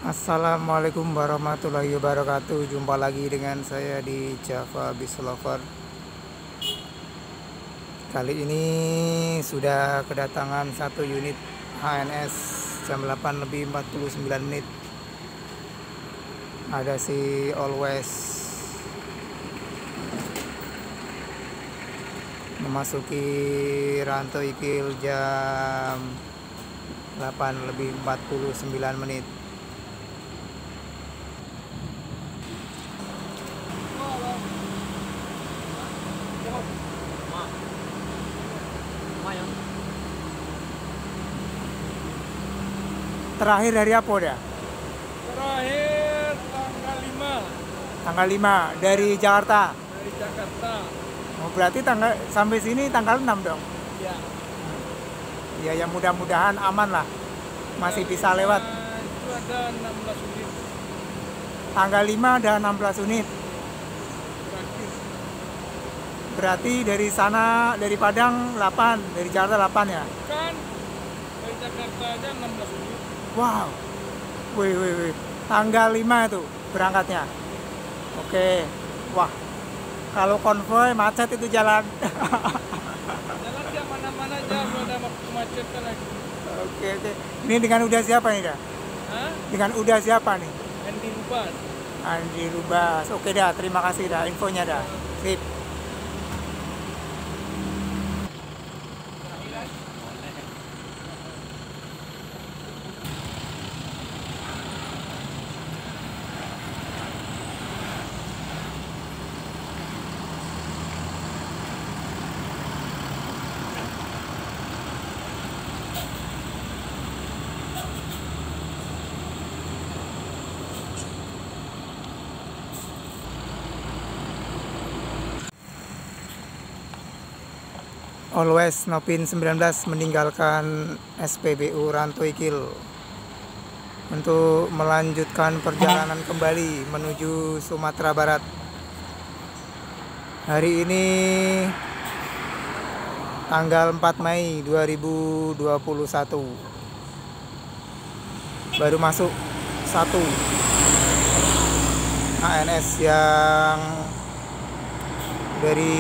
Assalamualaikum warahmatullahi wabarakatuh. Jumpa lagi dengan saya di Java Beach Lover. Kali ini sudah kedatangan satu unit HNS jam 8:49. Ada si Always memasuki Ranto Ikil jam 8:49. Terakhir dari apa dia? Terakhir tanggal 5 Tanggal 5 dari Jakarta. dari Jakarta. Oh, berarti sampai sini tanggal 6 dong. Ya. Ya, yang mudah-mudahan aman lah. Masih bisa lewat. Itu ada 16 unit Tanggal 5 ada 16 unit. terakhir. Berarti dari sana, dari Padang 8, dari Jakarta 8 ya. Kan dari Jakarta aja 16 unit. Wow. Wih. Tanggal 5 itu berangkatnya. Oke. Wah. Kalau konvoy macet itu jalan. Jalan dia mana-mana aja, belum ada kemacetan lagi. Oke. Ini dengan udah siapa nih dah? Hah? Dengan udah siapa nih? Andi Lubas. Andi Lubas. Oke dah, terima kasih dah infonya dah. Sip. Always Nopin 19 meninggalkan SPBU Ranto Ikil untuk melanjutkan perjalanan kembali menuju Sumatera Barat. Hari ini tanggal 4 Mei 2021. Baru masuk satu HNS yang dari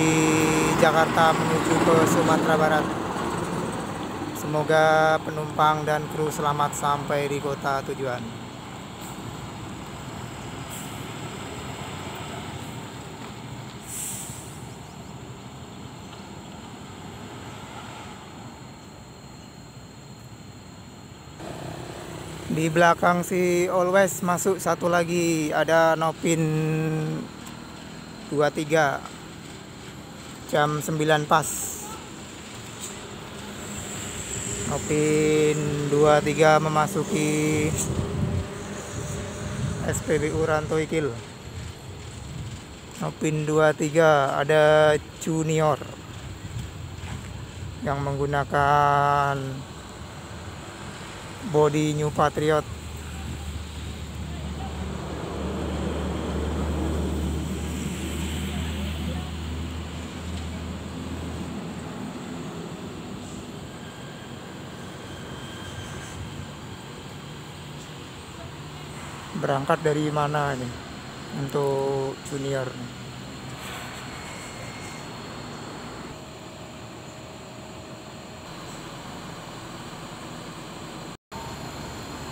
Jakarta menuju ke Sumatera Barat. Semoga penumpang dan kru selamat sampai di kota tujuan. Di belakang si Always masuk satu lagi, ada Nopin 23 jam 9 pas. Nopin 23 memasuki SPBU Ranto Ikil. Nopin 23 ada Junior yang menggunakan body New Patriot. Berangkat dari mana ini untuk Junior?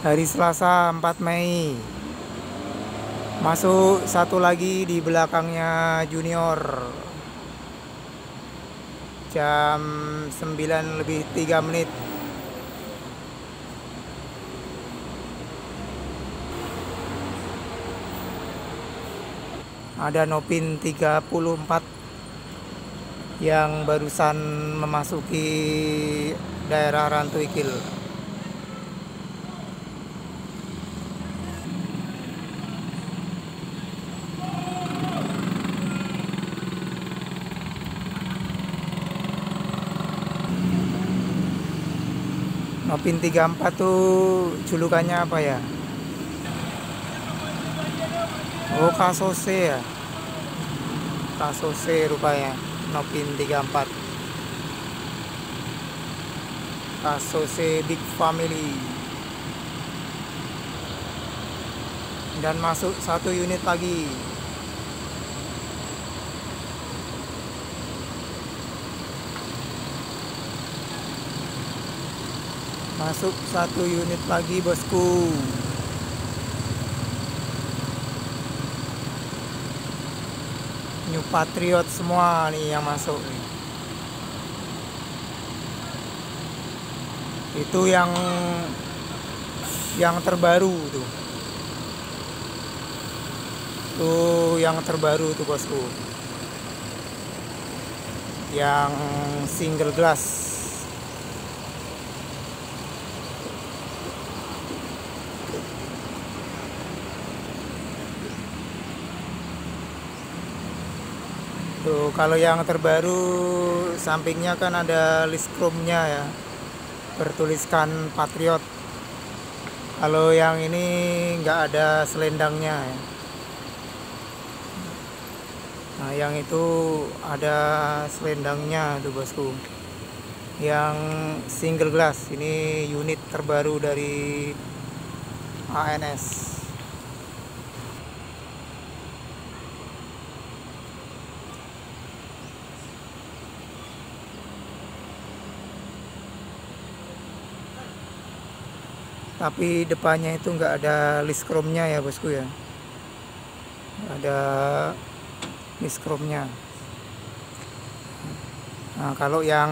Hari Selasa 4 Mei masuk satu lagi di belakangnya Junior jam 9:03. Ada Nopin 34 yang barusan memasuki daerah Ranto Ikil. Nopin 34 tuh julukannya apa ya? Oh, Kasose ya. Kasose rupanya. Nopin 34. Kasose Big Family. dan masuk 1 unit lagi. Masuk 1 unit lagi, bosku. New Patriot semua nih yang masuk nih. Itu yang terbaru tuh. Tuh yang terbaru tuh, bosku. Yang single glass. Tuh, kalau yang terbaru sampingnya kan ada list chrome-nya ya, bertuliskan Patriot. Kalau yang ini nggak ada selendangnya ya. Nah, yang itu ada selendangnya tuh, bosku. Yang single glass ini unit terbaru dari ANS. Tapi depannya itu nggak ada list chrome-nya ya, bosku ya. Nggak ada list chrome-nya. Nah, kalau yang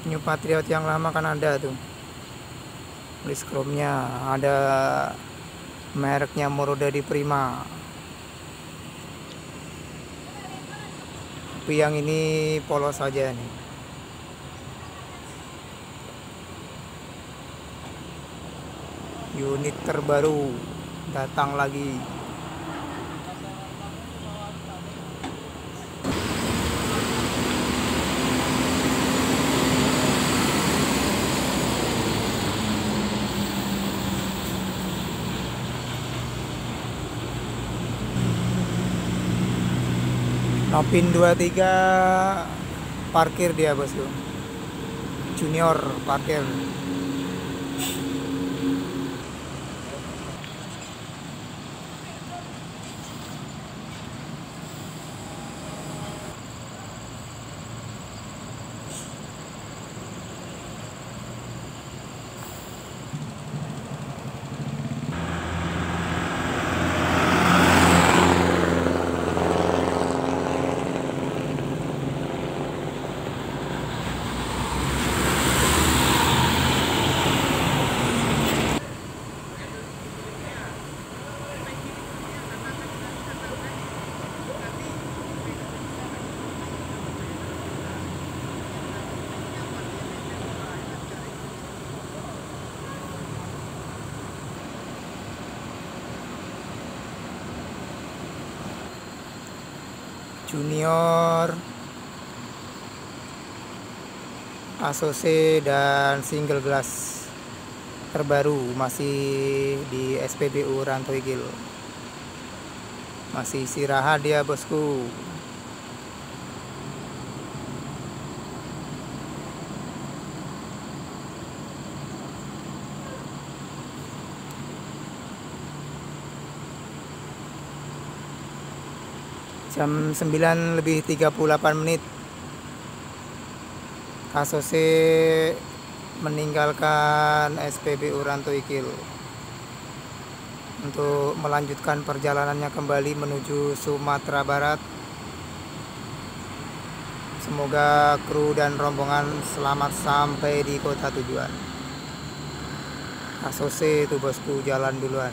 New Patriot yang lama kan ada tuh list chrome-nya, ada mereknya Morodadi Prima. Tapi yang ini polos saja nih. Unit terbaru datang lagi. Nopin 23 parkir dia, bosku. Junior parkir. Junior, Asose dan single glass terbaru masih di SPBU Rantoigil. Masih istirahat dia, bosku. Jam 9:38 Kasose meninggalkan SPBU Rantoigil untuk melanjutkan perjalanannya kembali menuju Sumatera Barat. Semoga kru dan rombongan selamat sampai di kota tujuan. Kasose itu, bosku, jalan duluan.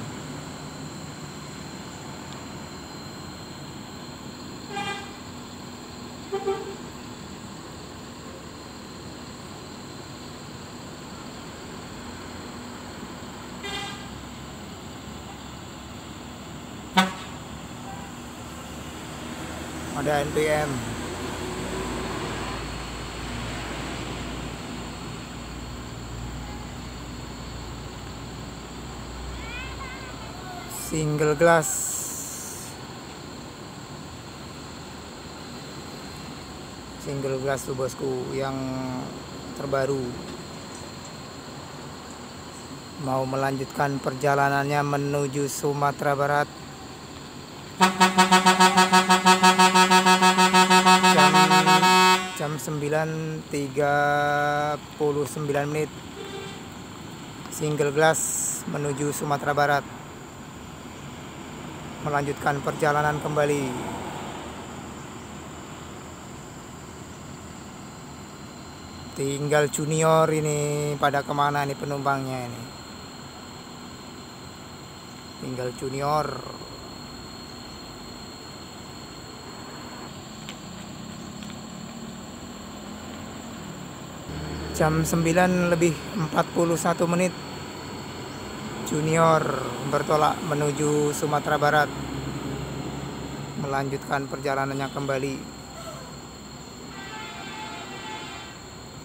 Ada NPM. Single glass. Single glass tuh, bosku, yang terbaru. mau melanjutkan perjalanannya menuju Sumatera Barat. Jam 9.39 menit, single glass menuju Sumatera Barat, melanjutkan perjalanan kembali. Tinggal junior ini pada kemana nih penumpangnya ini? Tinggal junior. Jam 9.41 menit, junior bertolak menuju Sumatera Barat, melanjutkan perjalanannya kembali,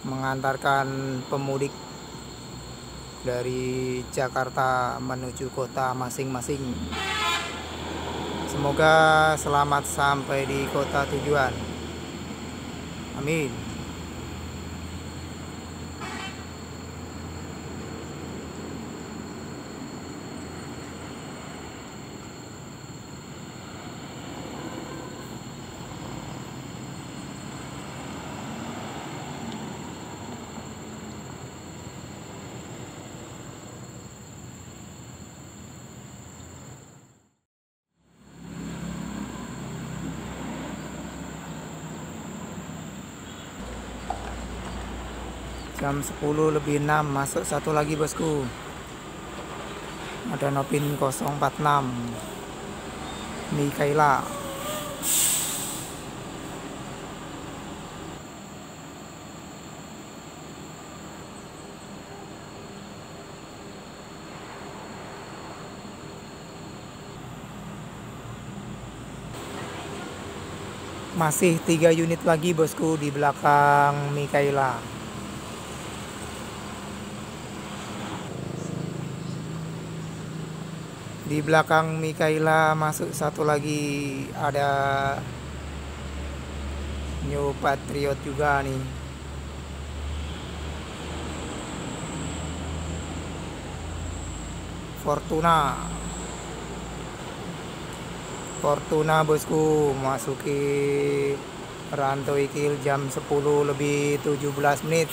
mengantarkan pemudik dari Jakarta menuju kota masing-masing. Semoga selamat sampai di kota tujuan. Amin. Jam 10.06 masuk satu lagi bosku, ada Nopin 046 Mikaela. Masih 3 unit lagi bosku di belakang Mikaela. Di belakang Mikaela masuk satu lagi, ada New Patriot juga nih. Fortuna bosku, masuki Rantau Ikil jam 10.17 menit.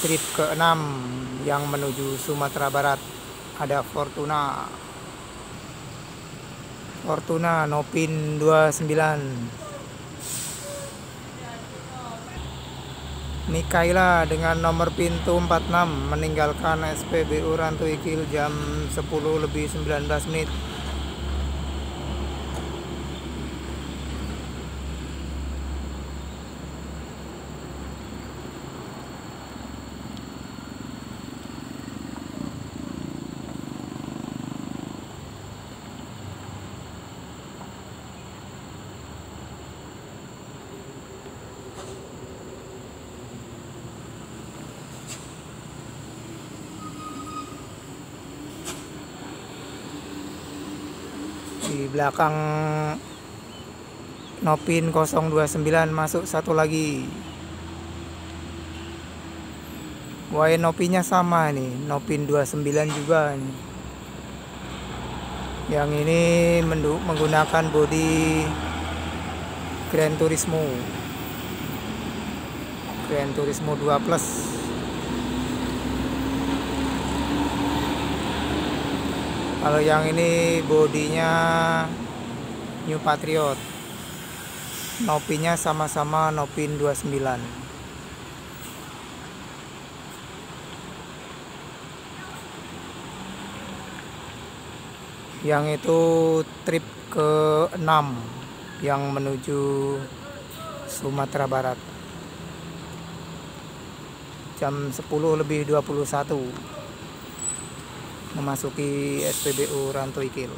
Trip ke-6 yang menuju Sumatera Barat, ada Fortuna Nopin 29. Mikaela dengan nomor pintu 46 meninggalkan SPBU Rantau Ikil jam 10.19 menit. Di belakang Nopin 029 masuk satu lagi. Wah, Nopinya sama nih, Nopin 29 juga nih. Yang ini menggunakan bodi Gran Turismo 2 Plus. Kalau yang ini bodinya New Patriot, Nopinya sama-sama Nopin 29. Yang itu trip ke-6 yang menuju Sumatera Barat, jam 10.21 memasuki SPBU Rantau Ikil.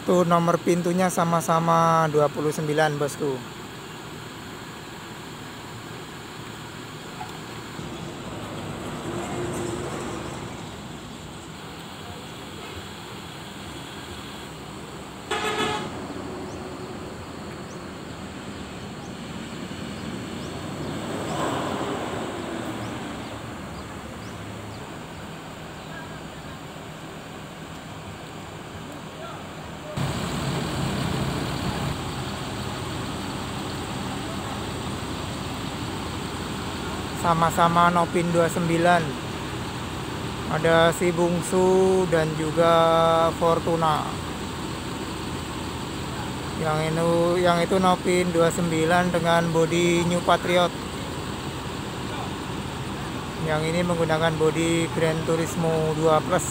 Tuh nomor pintunya sama-sama 29 bosku. sama-sama Nopin 29. Ada si Bungsu dan juga Fortuna. Yang itu Nopin 29 dengan bodi New Patriot. Yang ini menggunakan bodi Gran Turismo 2 Plus.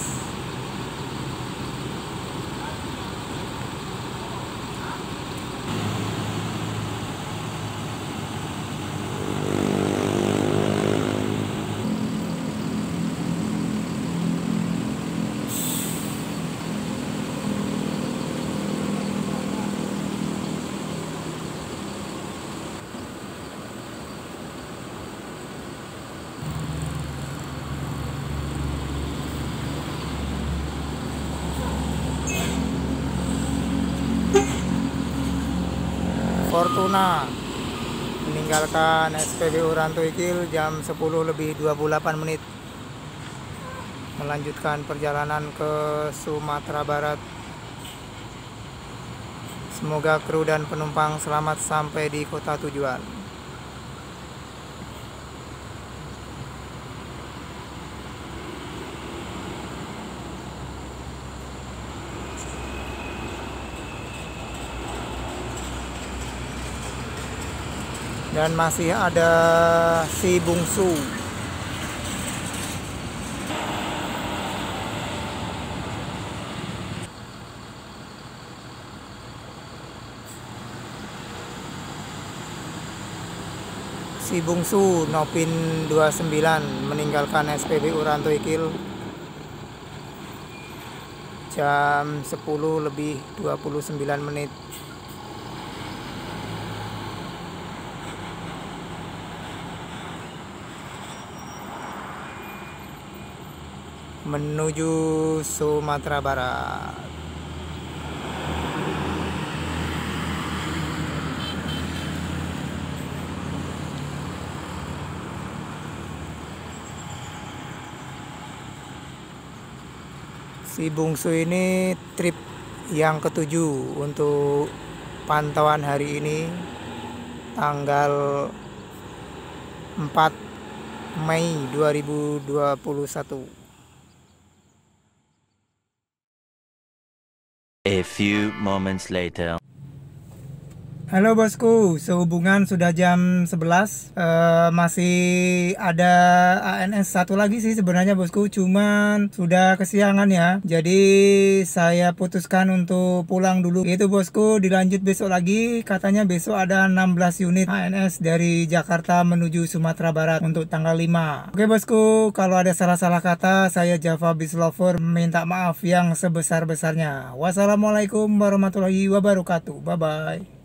Fortuna meninggalkan SPBU Rantuikil jam 10:28, melanjutkan perjalanan ke Sumatera Barat. Semoga kru dan penumpang selamat sampai di kota tujuan. Dan masih ada si Bungsu. Si Bungsu Nopin 29 meninggalkan SPBU Rantuikil jam 10:29. Menuju Sumatera Barat. Si Bungsu ini trip yang ketujuh untuk pantauan hari ini, tanggal 4 Mei 2021. A few moments later. Halo bosku, sehubungan sudah jam 11, masih ada ANS satu lagi sih sebenarnya bosku, cuman sudah kesiangan ya. Jadi saya putuskan untuk pulang dulu. Itu bosku, dilanjut besok lagi. Katanya besok ada 16 unit ANS dari Jakarta menuju Sumatera Barat untuk tanggal 5. Oke bosku, kalau ada salah-salah kata, saya Java Beast Lover minta maaf yang sebesar-besarnya. Wassalamualaikum warahmatullahi wabarakatuh. Bye-bye.